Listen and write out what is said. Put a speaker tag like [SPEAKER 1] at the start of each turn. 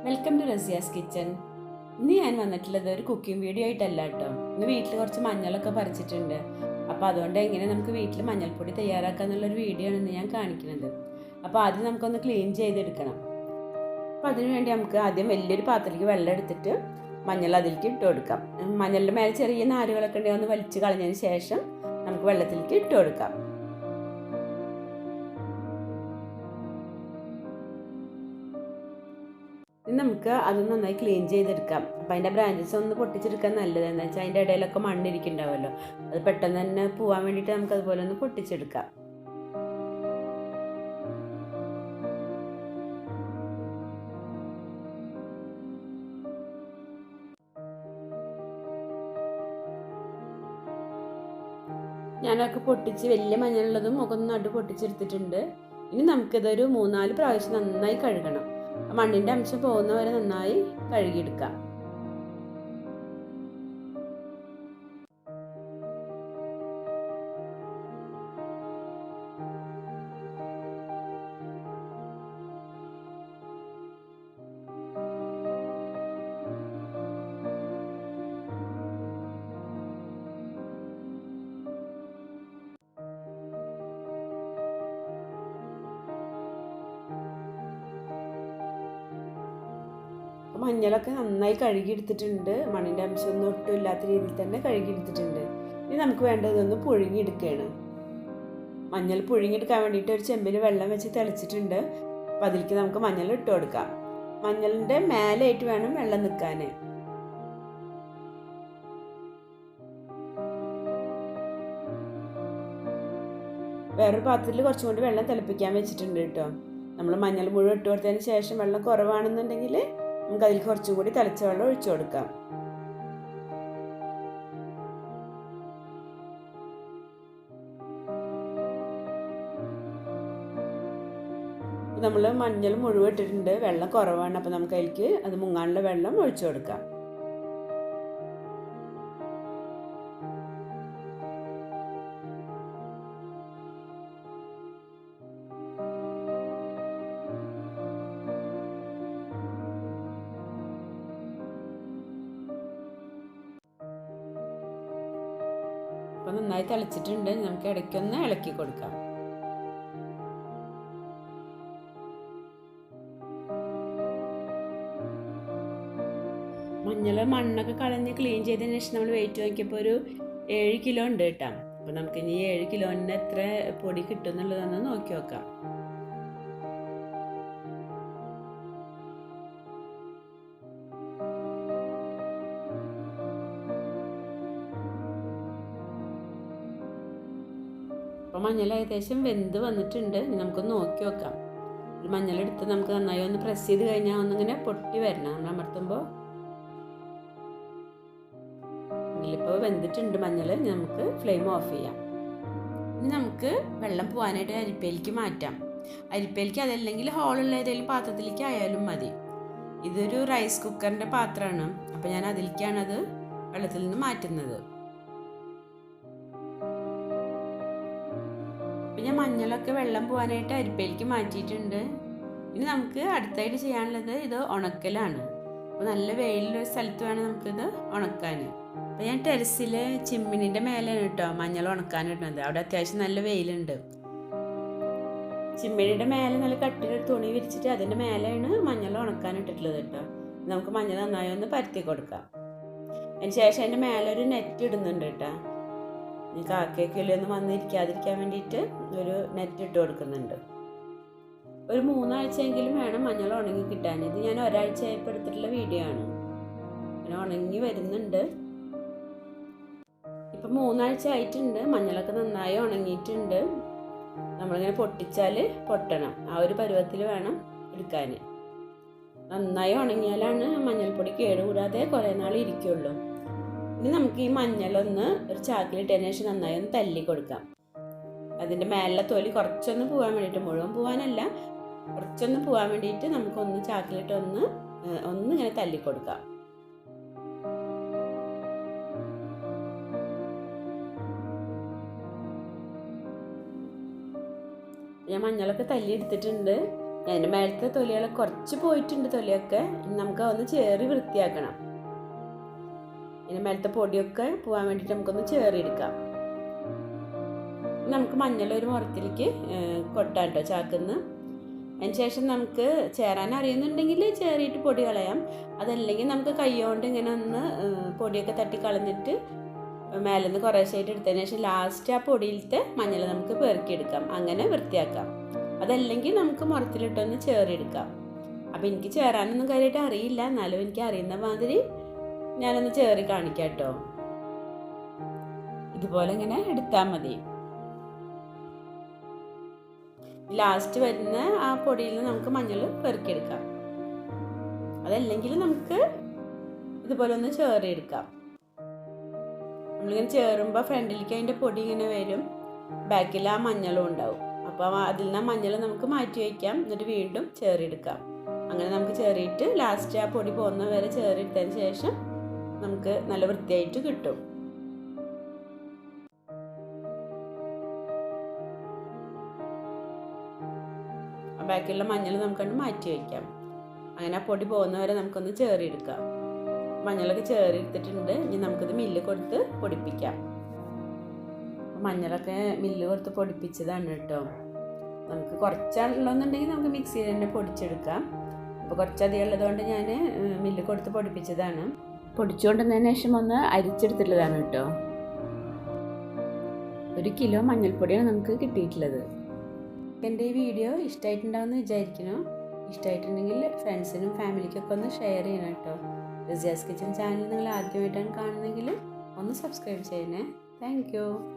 [SPEAKER 1] Welcome to Razia's kitchen. ഇന്ന് ഞാൻ വന്നിട്ടുള്ളത് ഒരു കുക്കിംഗ് വീഡിയോ ആയിട്ടല്ല കേട്ടോ. ഇന്ന് വീട്ടിൽ കുറച്ച് മഞ്ഞളൊക്കെ പറിച്ചിട്ടുണ്ട്. അപ്പോൾ അതുകൊണ്ട് എങ്ങനെ നമുക്ക് വീട്ടിൽ മഞ്ഞൾപ്പൊടി തയ്യാറാക്കുക എന്നുള്ളൊരു വീഡിയോ ആണ് ഇന്ന് ഞാൻ കാണിക്കുന്നത്. അപ്പോൾ ആദ്യം നമുക്കൊന്ന് ക്ലീൻ ചെയ്തെടുക്കണം. അപ്പോൾ അതിനുവേണ്ടി നമുക്ക് ആദ്യം വലിയൊരു പാത്രത്തിലേക്ക് വെള്ളം എടുത്തിട്ട് മഞ്ഞൾ അതിലേക്ക് ഇട്ട് കൊടുക്കാം. മഞ്ഞളിൻ്റെ മേലെ ചെറിയ നാരുകളൊക്കെ ഉണ്ടെങ്കിൽ ഒന്ന് വലിച്ച് കളഞ്ഞതിന് ശേഷം നമുക്ക് വെള്ളത്തിലേക്ക് ഇട്ട് കൊടുക്കാം. നമുക്ക് അത് നന്നായി ക്ലീൻ ചെയ്തെടുക്കാം. അപ്പം അതിൻ്റെ ബ്രാഞ്ചസ് ഒന്ന് പൊട്ടിച്ചെടുക്കാൻ നല്ലത് എന്താ വെച്ചാൽ അതിൻ്റെ ഇടയിലൊക്കെ മണ്ണിരിക്കുന്നുണ്ടാവുമല്ലോ, അത് പെട്ടെന്ന് തന്നെ പോകാൻ വേണ്ടിയിട്ട് നമുക്ക് അതുപോലെ ഒന്ന് പൊട്ടിച്ചെടുക്കാം. ഞാനൊക്കെ പൊട്ടിച്ച് വലിയ മഞ്ഞളുള്ളതും ഒക്കെ ഒന്ന് നട്ട് പൊട്ടിച്ചെടുത്തിട്ടുണ്ട്. ഇനി നമുക്കിതൊരു 3-4 പ്രാവശ്യം നന്നായി കഴുകണം. മണ്ണിൻ്റെ അംശം പോകുന്നവരെ നന്നായി കഴുകിയെടുക്കാം. മഞ്ഞളൊക്കെ നന്നായി കഴുകിയെടുത്തിട്ടുണ്ട്. മണ്ണിൻ്റെ അംശമൊന്നും ഒട്ടും ഇല്ലാത്ത രീതിയിൽ തന്നെ കഴുകിയെടുത്തിട്ടുണ്ട്. ഇനി നമുക്ക് വേണ്ടതൊന്ന് പുഴുങ്ങിയെടുക്കുകയാണ്. മഞ്ഞൾ പുഴുങ്ങിയെടുക്കാൻ വേണ്ടിയിട്ട് ഒരു ചെമ്പിൽ വെള്ളം വെച്ച് തിളച്ചിട്ടുണ്ട്. അപ്പോൾ അതിലേക്ക് നമുക്ക് മഞ്ഞൾ ഇട്ട് കൊടുക്കാം. മഞ്ഞളിൻ്റെ മേലായിട്ട് വേണം വെള്ളം നിൽക്കാൻ. വേറൊരു പാത്രത്തിൽ കുറച്ചും കൂടി വെള്ളം തിളപ്പിക്കാൻ വെച്ചിട്ടുണ്ട് കേട്ടോ. നമ്മൾ മഞ്ഞൾ മുഴുവൻ ഇട്ട് കൊടുത്തതിന് ശേഷം വെള്ളം കുറവാണെന്നുണ്ടെങ്കിൽ നമുക്ക് അതിൽ കുറച്ചും കൂടി തിളച്ച വെള്ളം ഒഴിച്ചു കൊടുക്കാം. നമ്മൾ മഞ്ഞൾ മുഴുവൻ ഇട്ടിട്ടുണ്ട്, വെള്ളം കുറവാണ്. അപ്പോൾ നമുക്ക് അതിലേക്ക് അത് മുങ്ങാനുള്ള വെള്ളം ഒഴിച്ചു കൊടുക്കാം. അപ്പോൾ നന്നായി തിളച്ചിട്ടുണ്ട്. നമുക്ക് ഇടയ്ക്കൊന്ന് ഇളക്കി കൊടുക്കാം. മഞ്ഞൾ മണ്ണൊക്കെ കളഞ്ഞ് ക്ലീൻ ചെയ്തതിന് ശേഷം നമ്മൾ വെയിറ്റ് നോക്കിയപ്പോൾ ഒരു 7 കിലോ ഉണ്ട് കേട്ടോ. അപ്പോൾ നമുക്ക് ഇനി 7 കിലോന് എത്ര പൊടി കിട്ടും എന്നുള്ളതൊന്ന് നോക്കി നോക്കാം. അപ്പോൾ മഞ്ഞൾ ഏകദേശം വെന്ത് വന്നിട്ടുണ്ട്. നമുക്കൊന്ന് നോക്കി നോക്കാം. ഒരു മഞ്ഞളെടുത്ത് നമുക്ക് നന്നായി ഒന്ന് പ്രസ് ചെയ്ത് കഴിഞ്ഞാൽ ഒന്നിങ്ങനെ പൊട്ടി വരണം. നമ്മൾ അമർത്തുമ്പോൾ ഇപ്പോൾ വെന്തിട്ടുണ്ട് മഞ്ഞൾ. നമുക്ക് ഫ്ലെയിം ഓഫ് ചെയ്യാം. ഇനി നമുക്ക് വെള്ളം പോകാനായിട്ട് അരിപ്പയിലേക്ക് മാറ്റാം. അരിപ്പയിലേക്ക് അതല്ലെങ്കിൽ ഹോളുള്ള ഏതെങ്കിലും പാത്രത്തിലേക്ക് ആയാലും മതി. ഇതൊരു റൈസ് കുക്കറിൻ്റെ പാത്രമാണ്. അപ്പോൾ ഞാൻ അതിലേക്കാണത് വെള്ളത്തിൽ നിന്ന് മാറ്റുന്നത്. ഞാൻ മഞ്ഞളൊക്കെ വെള്ളം പോകാനായിട്ട് അരിപ്പയിലേക്ക് മാറ്റിയിട്ടുണ്ട്. ഇനി നമുക്ക് അടുത്തായിട്ട് ചെയ്യാനുള്ളത് ഇത് ഉണക്കലാണ്. അപ്പോൾ നല്ല വെയിലുള്ള സ്ഥലത്ത് വേണം നമുക്കിത് ഉണക്കാൻ. അപ്പോൾ ഞാൻ ടെറസിൽ ചിമ്മിനിൻ്റെ മേലെയാണ് കേട്ടോ മഞ്ഞൾ ഉണക്കാൻ ഇടുന്നത്. അവിടെ അത്യാവശ്യം നല്ല വെയിലുണ്ട്. ചിമ്മിനിയുടെ മേലെ നല്ല കട്ടിലൊരു തുണി വിരിച്ചിട്ട് അതിൻ്റെ മേലെയാണ് മഞ്ഞൾ ഉണക്കാൻ ഇട്ടിട്ടുള്ളത് കേട്ടോ. നമുക്ക് മഞ്ഞൾ നന്നായി ഒന്ന് പരത്തി കൊടുക്കാം. അതിന് ശേഷം അതിൻ്റെ മേലെ ഒരു നെറ്റ് ഇടുന്നുണ്ട് കേട്ടോ. കാക്കയൊക്കെ ഒന്ന് വന്നിരിക്കാതിരിക്കാൻ വേണ്ടിയിട്ട് ഒരു നെറ്റ് ഇട്ട് കൊടുക്കുന്നുണ്ട്. ഒരു 3 ആഴ്ചയെങ്കിലും വേണം മഞ്ഞൾ ഉണങ്ങി കിട്ടാൻ. ഇത് ഞാൻ ഒരാഴ്ച ആയപ്പോൾ എടുത്തിട്ടുള്ള വീഡിയോ ആണ്. പിന്നെ ഉണങ്ങി വരുന്നുണ്ട്. ഇപ്പം 3 ആഴ്ച ആയിട്ടുണ്ട്. മഞ്ഞളൊക്കെ നന്നായി ഉണങ്ങിയിട്ടുണ്ട്. നമ്മളിങ്ങനെ പൊട്ടിച്ചാൽ പൊട്ടണം. ആ ഒരു പരുവത്തിൽ വേണം എടുക്കാൻ. നന്നായി ഉണങ്ങിയാലാണ് മഞ്ഞൾപ്പൊടി കേടുകൂടാതെ കുറേ നാൾ ഇരിക്കുള്ളൂ. ഇനി നമുക്ക് ഈ മഞ്ഞളൊന്ന് ഒരു ചാക്കിലിട്ടതിന് ശേഷം നന്നായി ഒന്ന് തല്ലി കൊടുക്കാം. അതിൻ്റെ മേലെ തൊലി കുറച്ചൊന്ന് പോകാൻ വേണ്ടിയിട്ട്, മുഴുവൻ പോകാനല്ല, കുറച്ചൊന്ന് പോകാൻ വേണ്ടിയിട്ട് നമുക്കൊന്ന് ചാക്കിലിട്ട് ഒന്നിങ്ങനെ തല്ലി കൊടുക്കാം. ഞാൻ മഞ്ഞളൊക്കെ തല്ലി എടുത്തിട്ടുണ്ട്. അതിൻ്റെ മേലത്തെ തൊലികളൊക്കെ കുറച്ച് പോയിട്ടുണ്ട് തൊലിയൊക്കെ. നമുക്ക് ഒന്ന് ചേറി വൃത്തിയാക്കണം. ഇതിൻ്റെ മേലത്തെ പൊടിയൊക്കെ പോകാൻ വേണ്ടിയിട്ട് നമുക്കൊന്ന് ചേറിയെടുക്കാം. നമുക്ക് മഞ്ഞൾ ഒരു മുറത്തിലേക്ക് കൊട്ടാം കേട്ടോ ചാക്കുന്ന്. അതിന് ശേഷം നമുക്ക് ചേരാൻ അറിയുന്നുണ്ടെങ്കിൽ ചേറിയിട്ട് പൊടി കളയാം. അതല്ലെങ്കിൽ നമുക്ക് കൈ കൊണ്ട് ഇങ്ങനെ ഒന്ന് പൊടിയൊക്കെ തട്ടി കളഞ്ഞിട്ട് മേലെ നിന്ന് കുറേശ്ശായിട്ട് എടുത്തതിന് ശേഷം ലാസ്റ്റ് ആ പൊടിയിലത്തെ മഞ്ഞൾ നമുക്ക് പെറുക്കിയെടുക്കാം. അങ്ങനെ വൃത്തിയാക്കാം. അതല്ലെങ്കിൽ നമുക്ക് മുറത്തിലിട്ടൊന്ന് ചേറിയെടുക്കാം. അപ്പം എനിക്ക് ചേരാനൊന്നും കാര്യമായിട്ട് അറിയില്ല, എന്നാലും എനിക്ക് അറിയുന്ന മാതിരി ഞാനൊന്ന് ചേറി കാണിക്കാം കേട്ടോ. ഇതുപോലെ ഇങ്ങനെ എടുത്താൽ മതി. ലാസ്റ്റ് വരുന്ന ആ പൊടിയിൽ നിന്ന് നമുക്ക് മഞ്ഞൾ പെറുക്കിയെടുക്കാം. അതല്ലെങ്കിൽ നമുക്ക് ഇതുപോലെ ഒന്ന് ചേറിയെടുക്കാം. നമ്മളിങ്ങനെ ചേറുമ്പോൾ ഫ്രണ്ടിലേക്ക് അതിൻ്റെ പൊടി ഇങ്ങനെ വരും, ബാക്കിൽ ആ മഞ്ഞളും ഉണ്ടാവും. അപ്പോൾ അതിൽ നിന്ന് ആ മഞ്ഞൾ നമുക്ക് മാറ്റി വയ്ക്കാം, എന്നിട്ട് വീണ്ടും ചേറിയെടുക്കാം. അങ്ങനെ നമുക്ക് ചേറിയിട്ട് ലാസ്റ്റ് ആ പൊടി പോകുന്ന വരെ ചേറിയെടുത്തതിന് ശേഷം നമുക്ക് നല്ല വൃത്തിയായിട്ട് കിട്ടും. ബാക്കിയുള്ള മഞ്ഞൾ നമുക്കൊന്ന് മാറ്റി വയ്ക്കാം. അങ്ങനെ ആ പൊടി പോകുന്നവരെ നമുക്കൊന്ന് ചേറിയെടുക്കാം. മഞ്ഞളൊക്കെ ചേറിയെടുത്തിട്ടുണ്ട്. ഇനി നമുക്കിത് മില്ല് കൊടുത്ത് പൊടിപ്പിക്കാം. മഞ്ഞളൊക്കെ മില്ല് കൊടുത്ത് പൊടിപ്പിച്ചതാണ് കേട്ടോ. നമുക്ക് കുറച്ചാളുള്ളതെന്നുണ്ടെങ്കിൽ നമുക്ക് മിക്സിയിൽ തന്നെ പൊടിച്ചെടുക്കാം. അപ്പോൾ കുറച്ചധികം ഉള്ളതുകൊണ്ട് ഞാൻ മില്ല് കൊടുത്ത് പൊടിപ്പിച്ചതാണ്. പൊടിച്ചുകൊണ്ടുവന്നതിന് ശേഷം ഒന്ന് അരിച്ചെടുത്തിട്ടുള്ളതാണ് കേട്ടോ. 1 കിലോ മഞ്ഞൾപ്പൊടിയാണ് നമുക്ക് കിട്ടിയിട്ടുള്ളത്. എൻ്റെ ഈ വീഡിയോ ഇഷ്ടമായിട്ടുണ്ടാവുമെന്ന് വിചാരിക്കുന്നു. ഇഷ്ടമായിട്ടുണ്ടെങ്കിൽ ഫ്രണ്ട്സിനും ഫാമിലിക്കൊക്കെ ഒന്ന് ഷെയർ ചെയ്യണം കേട്ടോ. റിസിയാസ് കിച്ചൻ ചാനൽ നിങ്ങൾ ആദ്യമായിട്ടാണ് കാണുന്നതെങ്കിൽ ഒന്ന് സബ്സ്ക്രൈബ് ചെയ്യണേ. Thank you.